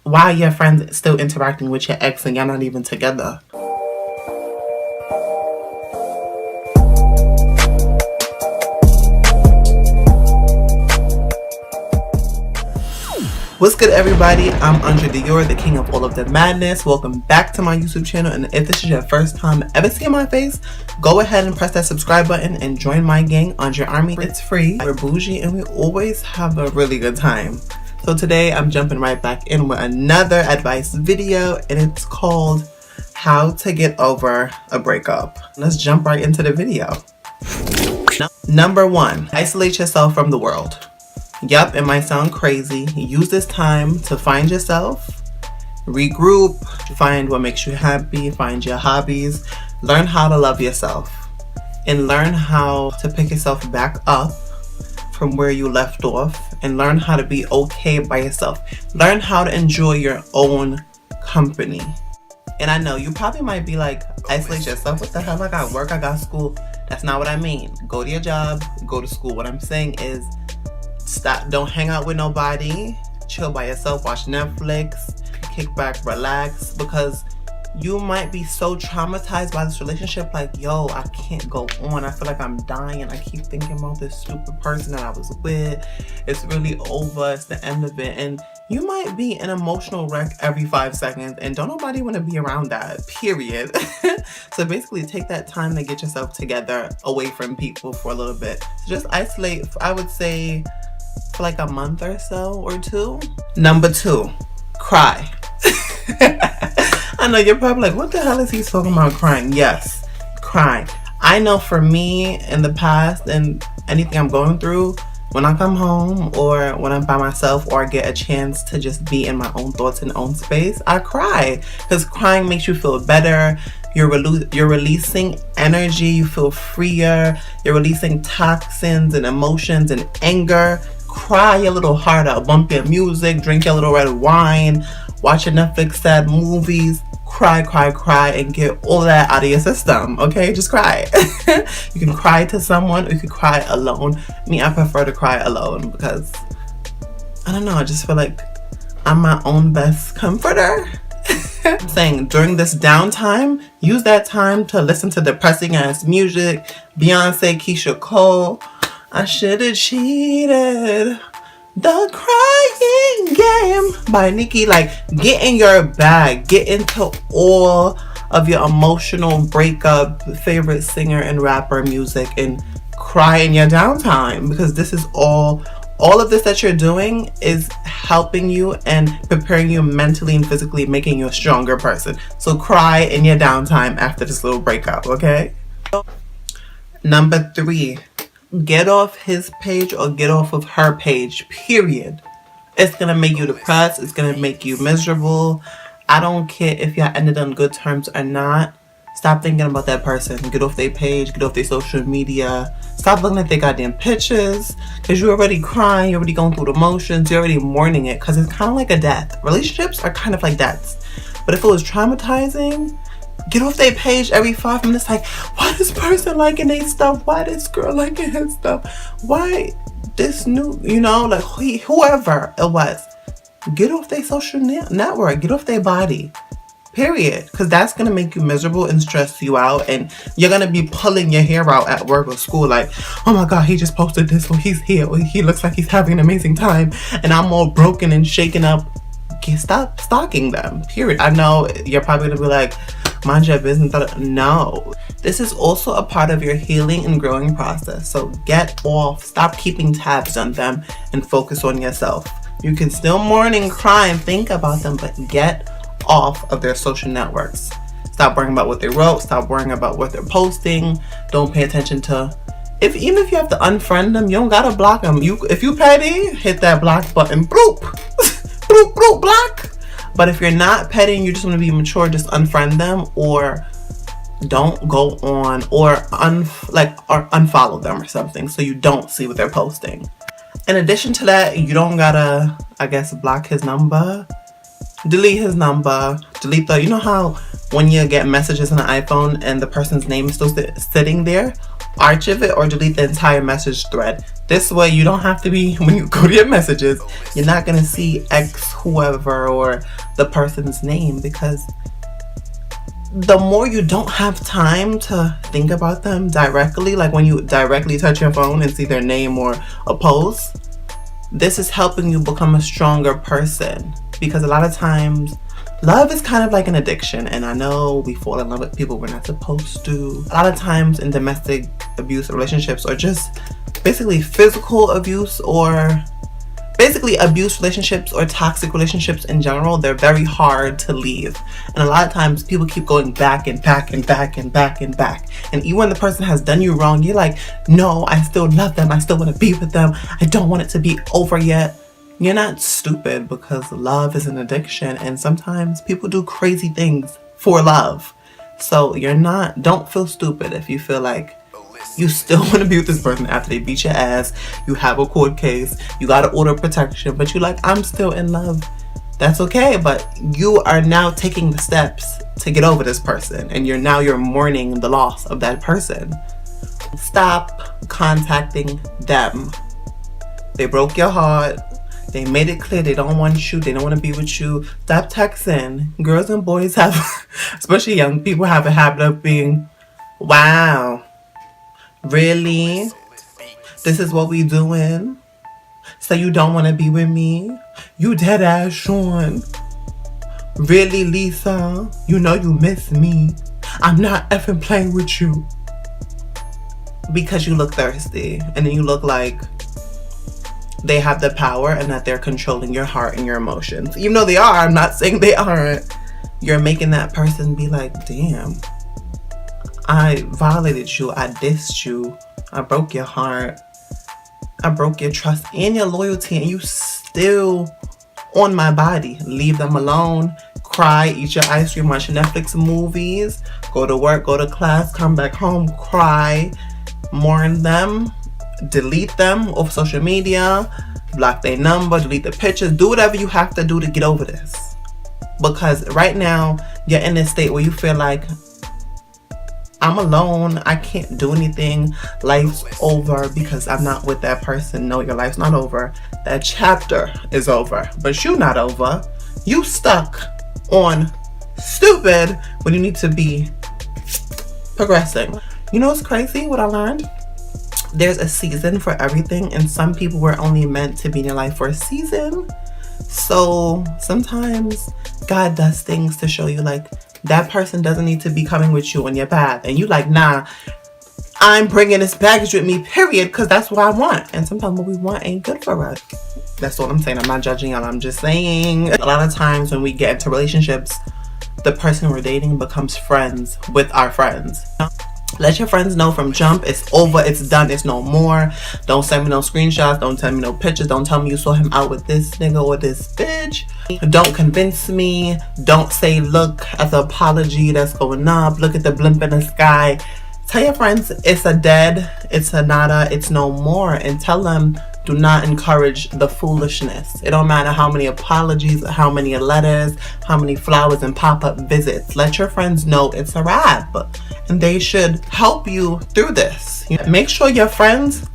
Why are your friends still interacting with your ex and y'all not even together? What's good, everybody? I'm Andre Dior, the king of all of the madness. Welcome back to my YouTube channel, and if this is your first time ever seeing my face, go ahead and press that subscribe button and join my gang, Andre Army. It's free, we're bougie, and we always have a really good time. So today I'm jumping right back in with another advice video, and it's called How to Get Over a Breakup. Let's jump right into the video. Number 1, isolate yourself from the world. Yup, it might sound crazy. Use this time to find yourself, regroup, find what makes you happy, find your hobbies, learn how to love yourself, and learn how to pick yourself back up from where you left off, and learn how to be okay by yourself. Learn how to enjoy your own company. And I know you probably might be like, isolate yourself? What the hell? I got work, I got school. That's not what I mean. Go to your job, go to school. What I'm saying is, stop, don't hang out with nobody, chill by yourself, watch Netflix, kick back, relax, because you might be so traumatized by this relationship, like, yo, I can't go on, I feel like I'm dying, I keep thinking about this stupid person that I was with, it's really over, it's the end of it, and you might be an emotional wreck every 5 seconds, and don't nobody want to be around that, period. So basically take that time to get yourself together away from people for a little bit. So just isolate, I would say, for like a month or so, or 2. Number 2, cry. I know you're probably like, what the hell is he talking about crying? Yes, cry. I know for me in the past and anything I'm going through, when I come home or when I'm by myself or I get a chance to just be in my own thoughts and own space, I cry. Because crying makes you feel better. You're releasing energy. You feel freer. You're releasing toxins and emotions and anger. Cry your little heart out. Bump your music. Drink your little red wine. Watch your Netflix sad movies. Cry, cry, cry, and get all that out of your system, okay? Just cry. You can cry to someone or you can cry alone. Me, I prefer to cry alone because, I don't know, I just feel like I'm my own best comforter. I'm saying during this downtime, use that time to listen to depressing ass music. Beyonce, Keisha Cole, I should've cheated. The Crying Game by Nicki. Like, get in your bag. Get into all of your emotional breakup, favorite singer and rapper music, and cry in your downtime, because this is all of this that you're doing is helping you and preparing you mentally and physically, making you a stronger person. So cry in your downtime after this little breakup, okay? Number 3. Get off his page or get off of her page, period. It's gonna make you depressed. It's gonna make you miserable. I don't care if y'all ended on good terms or not. Stop thinking about that person. Get off their page, get off their social media. Stop looking at their goddamn pictures, because you're already crying, you're already going through the motions, you're already mourning it, because it's kind of like a death. Relationships are kind of like deaths. But if it was traumatizing, get off their page every 5 minutes, like, why this person liking their stuff? Why this girl liking his stuff? Why this new, like whoever it was. Get off their social network. Get off their body. Period. Because that's going to make you miserable and stress you out. And you're going to be pulling your hair out at work or school like, oh my God, he just posted this, or he's here, or he looks like he's having an amazing time. And I'm all broken and shaken up. Stop stalking them. Period. I know you're probably going to be like, mind your business. No. This is also a part of your healing and growing process. So get off. Stop keeping tabs on them and focus on yourself. You can still mourn and cry and think about them, but get off of their social networks. Stop worrying about what they wrote. Stop worrying about what they're posting. Don't pay attention to, even if you have to unfriend them, you don't gotta block them. If you petty, hit that block button. Bloop. Bloop, bloop, block. But if you're not petty and you just want to be mature, just unfriend them, or don't go on, or unfollow them or something, so you don't see what they're posting. In addition to that, you don't gotta, I guess, block his number. Delete his number. Delete the, you know how when you get messages on an iPhone and the person's name is still sitting there? Archive it or delete the entire message thread. This way you don't have to be, when you go to your messages, you're not going to see X whoever or the person's name, because the more you don't have time to think about them directly, like when you directly touch your phone and see their name or a post, this is helping you become a stronger person. Because a lot of times love is kind of like an addiction, and I know we fall in love with people we're not supposed to. A lot of times in domestic abuse relationships, or just basically physical abuse, or basically abuse relationships or toxic relationships in general, they're very hard to leave. And a lot of times people keep going back and back and back and back and back. And even when the person has done you wrong, you're like, no, I still love them. I still want to be with them. I don't want it to be over yet. You're not stupid, because love is an addiction. And sometimes people do crazy things for love. So don't feel stupid if you feel like you still want to be with this person after they beat your ass, you have a court case, you got to order protection, but you're like, I'm still in love. That's okay, but you are now taking the steps to get over this person, and you're mourning the loss of that person. Stop contacting them. They broke your heart. They made it clear they don't want you. They don't want to be with you. Stop texting. Girls and boys have, especially young people, have a habit of being, wow, really? This is what we doing? So you don't want to be with me? You dead ass Sean. Really, Lisa? You know you miss me. I'm not effing playing with you. Because you look thirsty. And then you look like they have the power and that they're controlling your heart and your emotions. Even though they are, I'm not saying they aren't. You're making that person be like, damn, I violated you, I dissed you, I broke your heart, I broke your trust and your loyalty, and you still on my body. Leave them alone. Cry, eat your ice cream, watch Netflix movies, go to work, go to class, come back home, cry, mourn them, delete them off social media, block their number, delete the pictures, do whatever you have to do to get over this. Because right now you're in this state where you feel like, I'm alone, I can't do anything, life's over because I'm not with that person. No, your life's not over. That chapter is over, but you're not over. You stuck on stupid when you need to be progressing. You know what's crazy? What I learned? There's a season for everything, and some people were only meant to be in your life for a season. So sometimes God does things to show you, like, that person doesn't need to be coming with you on your path. And you like, nah, I'm bringing this baggage with me, period, because that's what I want. And sometimes what we want ain't good for us. That's all I'm saying. I'm not judging y'all. I'm just saying, a lot of times when we get into relationships, the person we're dating becomes friends with our friends. Let your friends know from jump, it's over, it's done, it's no more. Don't send me no screenshots, don't send me no pictures, don't tell me you saw him out with this nigga or this bitch. Don't convince me, don't say look at the apology that's going up, look at the blimp in the sky. Tell your friends it's a dead, it's a nada, it's no more, and tell them do not encourage the foolishness. It don't matter how many apologies, how many letters, how many flowers and pop-up visits. Let your friends know it's a wrap, and they should help you through this. Make sure your friends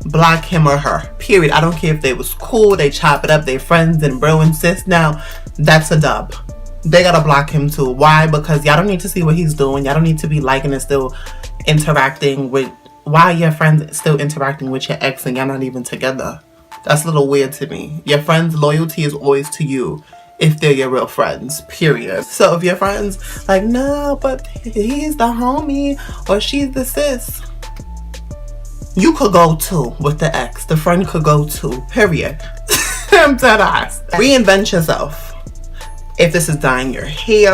block him or her, period. I don't care if they was cool, they chop it up, they friends and bro and sis. Now that's a dub. They gotta block him too. Why? Because y'all don't need to see what he's doing. Y'all don't need to be liking and still interacting with, why are your friends still interacting with your ex and y'all not even together? That's a little weird to me. Your friends' loyalty is always to you if they're your real friends, period. So if your friends like, no, but he's the homie or she's the sis, you could go too with the ex. The friend could go too, period. I'm dead ass. Reinvent yourself. If this is dyeing your hair,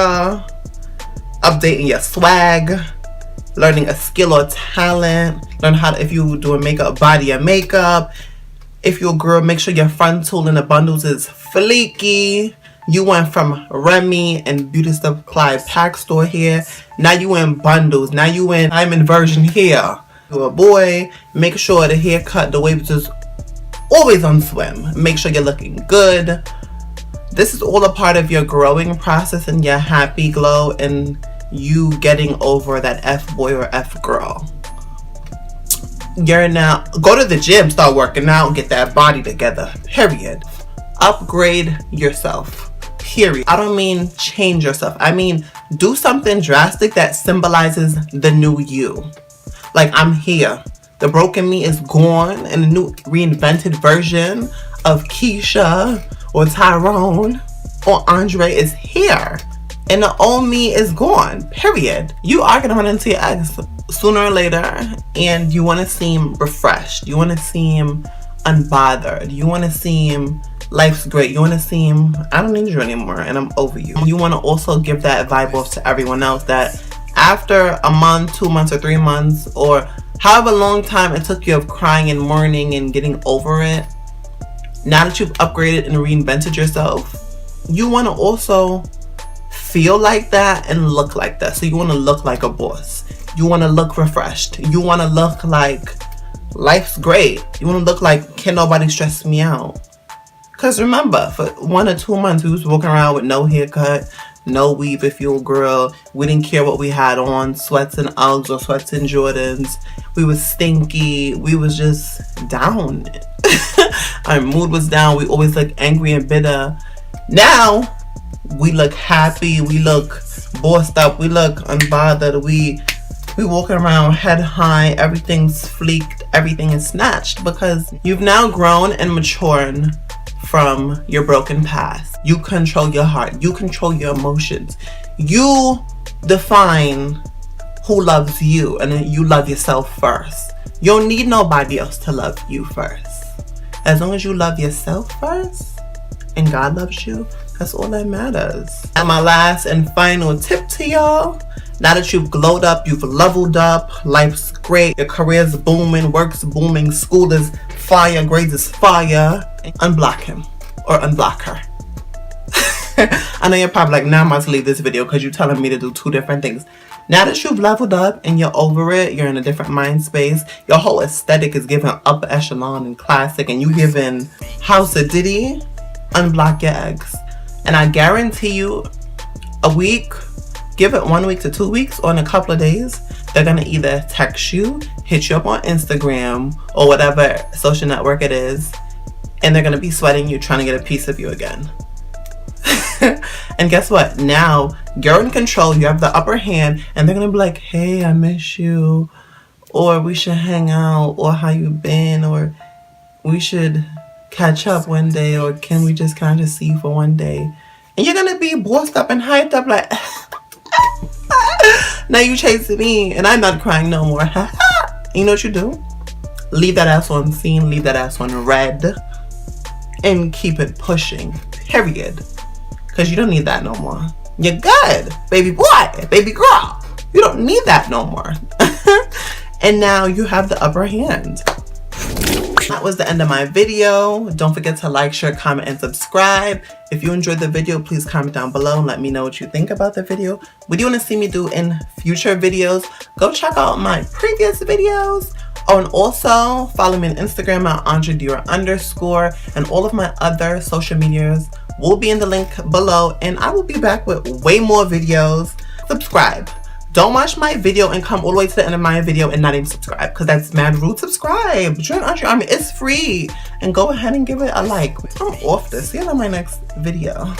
updating your swag, learning a skill or talent, learn how to, if you doing makeup, body and makeup. If you're a girl, make sure your front tool in the bundles is fleeky. You went from Remy and Beauty Supply Pack Store here. Now you in bundles. Now you in diamond version here. You're a boy, make sure the haircut, the waves is always on swim. Make sure you're looking good. This is all a part of your growing process and your happy glow and you getting over that F-boy or F-girl. You're now, go to the gym, start working out, and get that body together, period. Upgrade yourself. Period. I don't mean change yourself. I mean do something drastic that symbolizes the new you. Like, I'm here. The broken me is gone, and a new reinvented version of Keisha or Tyrone or Andre is here. And the old me is gone. Period. You are gonna run into your ex sooner or later, and you want to seem refreshed. You want to seem unbothered. You want to seem life's great. You want to seem, I don't need you anymore and I'm over you. You want to also give that vibe off to everyone else that after a month, 2 months, or 3 months, or however long time it took you of crying and mourning and getting over it, now that you've upgraded and reinvented yourself, you want to also feel like that and look like that. So you want to look like a boss. You want to look refreshed. You want to look like life's great. You want to look like, can nobody stress me out? Because remember, for 1 or 2 months, we was walking around with no haircut, no weave if you're a girl. We didn't care what we had on, sweats and Uggs or sweats and Jordans. We was stinky. We was just down. Our mood was down. We always look angry and bitter. Now, we look happy. We look bossed up. We look unbothered. We walking around head high. Everything's fleeked. Everything is snatched because you've now grown and matured from your broken past. You control your heart. You control your emotions. You define who loves you, and then you love yourself first. You don't need nobody else to love you first. As long as you love yourself first and God loves you, that's all that matters. And my last and final tip to y'all, now that you've glowed up, you've leveled up, life's great, your career's booming, work's booming, school is fire, grades is fire, unblock him or unblock her. I know you're probably like, now I must leave this video because you're telling me to do 2 different things. Now that you've leveled up and you're over it, you're in a different mind space, your whole aesthetic is given upper echelon and classic, and you giving House of Diddy, unblock your ex. And I guarantee you, a week, give it 1 week to 2 weeks, or in a couple of days, they're gonna either text you, hit you up on Instagram, or whatever social network it is, and they're gonna be sweating you, trying to get a piece of you again. And guess what? Now you're in control. You have the upper hand, and they're gonna be like, "Hey, I miss you," or "We should hang out," or "How you been?" or "We should catch up one day," or "Can we just kind of see you for one day?" And you're gonna be bossed up and hyped up like, now you chasing me, and I'm not crying no more. You know what you do? Leave that ass on scene. Leave that ass on red, and keep it pushing. Period. Because you don't need that no more. You're good, baby boy, baby girl. You don't need that no more. And now you have the upper hand. That was the end of my video. Don't forget to like, share, comment, and subscribe. If you enjoyed the video, please comment down below and let me know what you think about the video. What do you want to see me do in future videos? Go check out my previous videos. Oh, and also follow me on Instagram at @AndreDior_, and all of my other social medias will be in the link below, and I will be back with way more videos. Subscribe. Don't watch my video and come all the way to the end of my video and not even subscribe, because that's mad rude. Subscribe. Join Andre Army. It's free. And go ahead and give it a like. I'm off this. See you on my next video.